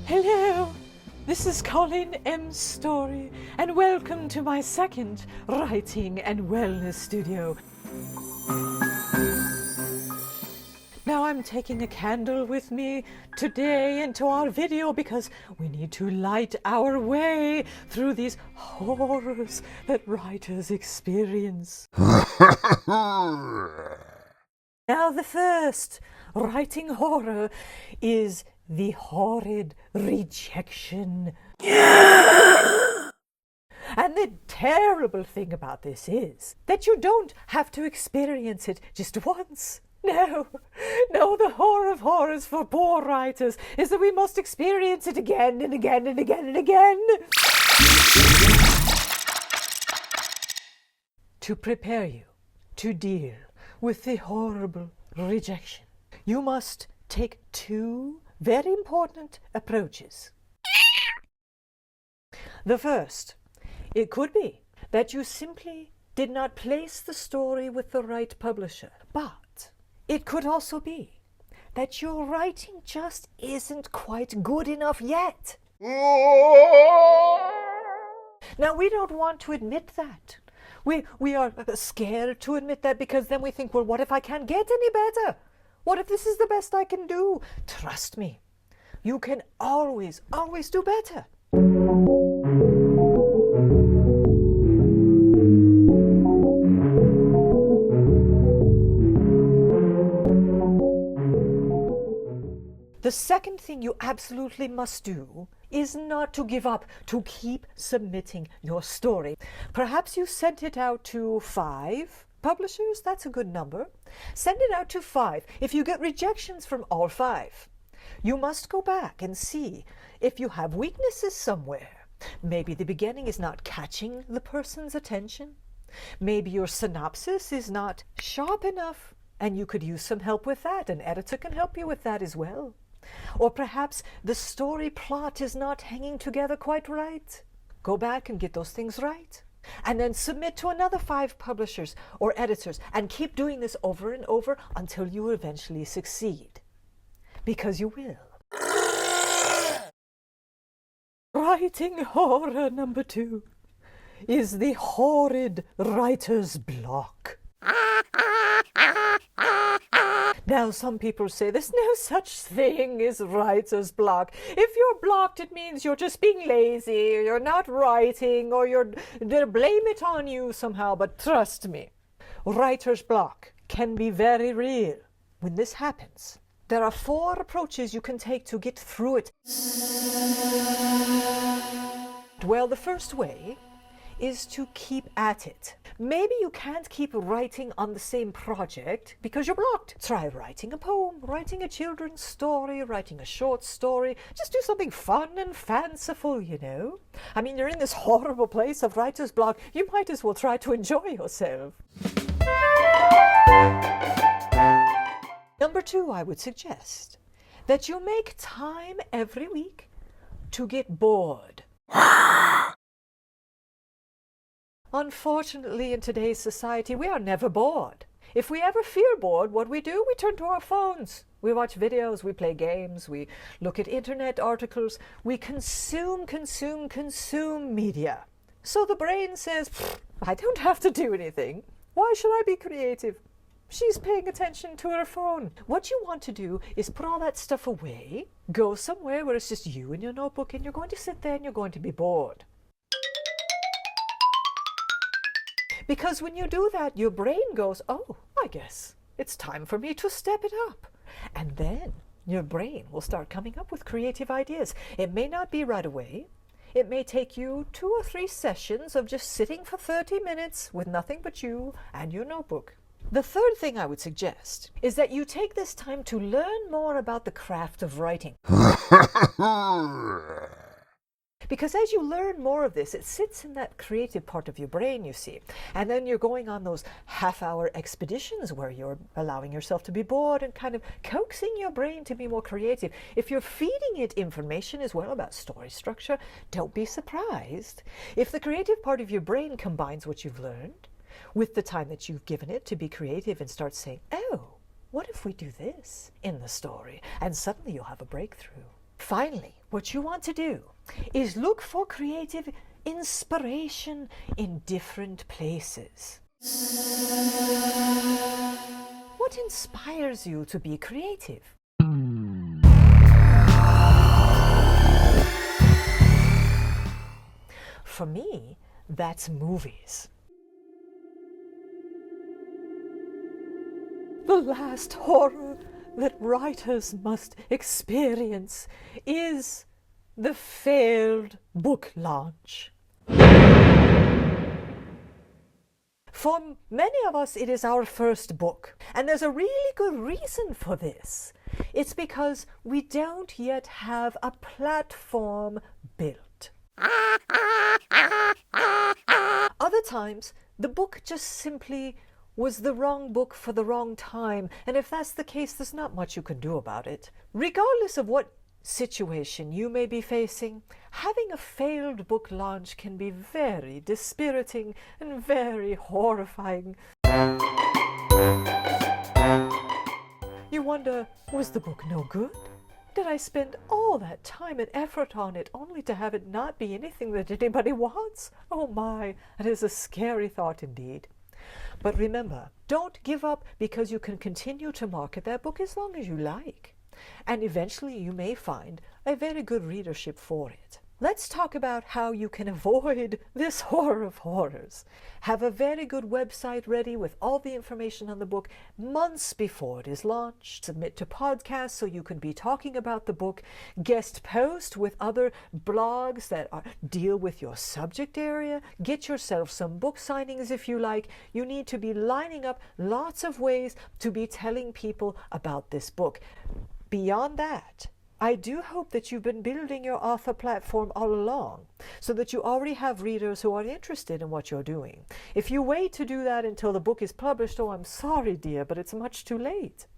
Hello, this is Colin M's story, and welcome to my second writing and wellness studio. Now I'm taking a candle with me today into our video because we need to light our way through these horrors that writers experience. Now the first writing horror is the horrid rejection. And the terrible thing about this is that you don't have to experience it just once. No, the horror of horrors for poor writers is that we must experience it again and again and again and again. To prepare you to deal with the horrible rejection, you must take two very important approaches. The first, it could be that you simply did not place the story with the right publisher, but it could also be that your writing just isn't quite good enough yet. Now, we don't want to admit that. We are scared to admit that because then we think, well, what if I can't get any better? What if this is the best I can do? Trust me, you can always do better. The second thing you absolutely must do is not to give up, to keep submitting your story. Perhaps you sent it out to 5 publishers. That's a good number. Send it out to 5. If you get rejections from all 5, you must go back and see if you have weaknesses somewhere. Maybe the beginning is not catching the person's attention. Maybe your synopsis is not sharp enough, and you could use some help with that. An editor can help you with that as well. Or perhaps the story plot is not hanging together quite right. Go back and get those things right. And then submit to another 5 publishers or editors and keep doing this over and over until you eventually succeed. Because you will. Writing horror number 2 is the horrid writer's block. Now, some people say there's no such thing as writer's block. If you're blocked, it means you're just being lazy, or you're not writing, or they'll blame it on you somehow. But trust me, writer's block can be very real. When this happens, there are 4 approaches you can take to get through it. Well, the first way is to keep at it. Maybe you can't keep writing on the same project because you're blocked. Try writing a poem, writing a children's story, writing a short story. Just do something fun and fanciful, you know. I mean, you're in this horrible place of writer's block. You might as well try to enjoy yourself. Number 2, I would suggest that you make time every week to get bored. Unfortunately, in today's society, we are never bored. If we ever feel bored, what we do, we turn to our phones. We watch videos, we play games, we look at internet articles, we consume media. So the brain says, I don't have to do anything. Why should I be creative? She's paying attention to her phone. What you want to do is put all that stuff away, go somewhere where it's just you and your notebook, and you're going to sit there and you're going to be bored. Because when you do that, your brain goes, oh, I guess it's time for me to step it up. And then your brain will start coming up with creative ideas. It may not be right away. It may take you 2 or 3 sessions of just sitting for 30 minutes with nothing but you and your notebook. The third thing I would suggest is that you take this time to learn more about the craft of writing. Because as you learn more of this, it sits in that creative part of your brain, you see. And then you're going on those half-hour expeditions where you're allowing yourself to be bored and kind of coaxing your brain to be more creative. If you're feeding it information as well about story structure, don't be surprised if the creative part of your brain combines what you've learned with the time that you've given it to be creative and starts saying, oh, what if we do this in the story? And suddenly you'll have a breakthrough. Finally, what you want to do is look for creative inspiration in different places. What inspires you to be creative? For me, that's movies. The last horror that writers must experience is the failed book launch. For many of us, it is our first book, and there's a really good reason for this. It's because we don't yet have a platform built. Other times, the book just simply was the wrong book for the wrong time, and if that's the case, there's not much you can do about it. Regardless of what situation you may be facing, having a failed book launch can be very dispiriting and very horrifying. You wonder, was the book no good? Did I spend all that time and effort on it only to have it not be anything that anybody wants? Oh my, that is a scary thought indeed. But remember, don't give up, because you can continue to market that book as long as you like. And eventually you may find a very good readership for it. Let's talk about how you can avoid this horror of horrors. Have a very good website ready with all the information on the book months before it is launched. Submit to podcasts so you can be talking about the book. Guest post with other blogs that deal with your subject area. Get yourself some book signings if you like. You need to be lining up lots of ways to be telling people about this book. Beyond that, I do hope that you've been building your author platform all along, so that you already have readers who are interested in what you're doing. If you wait to do that until the book is published, oh, I'm sorry, dear, but it's much too late.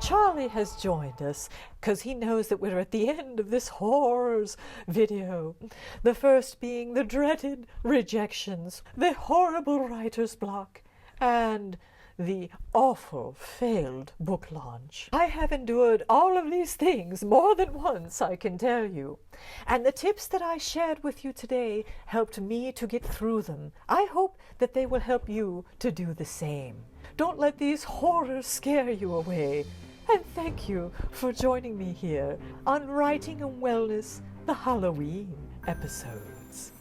Charlie has joined us because he knows that we're at the end of this horrors video. The first being the dreaded rejections, the horrible writer's block, and the awful failed book launch. I have endured all of these things more than once, I can tell you. And the tips that I shared with you today helped me to get through them. I hope that they will help you to do the same. Don't let these horrors scare you away. And thank you for joining me here on Writing and Wellness, the Halloween episodes.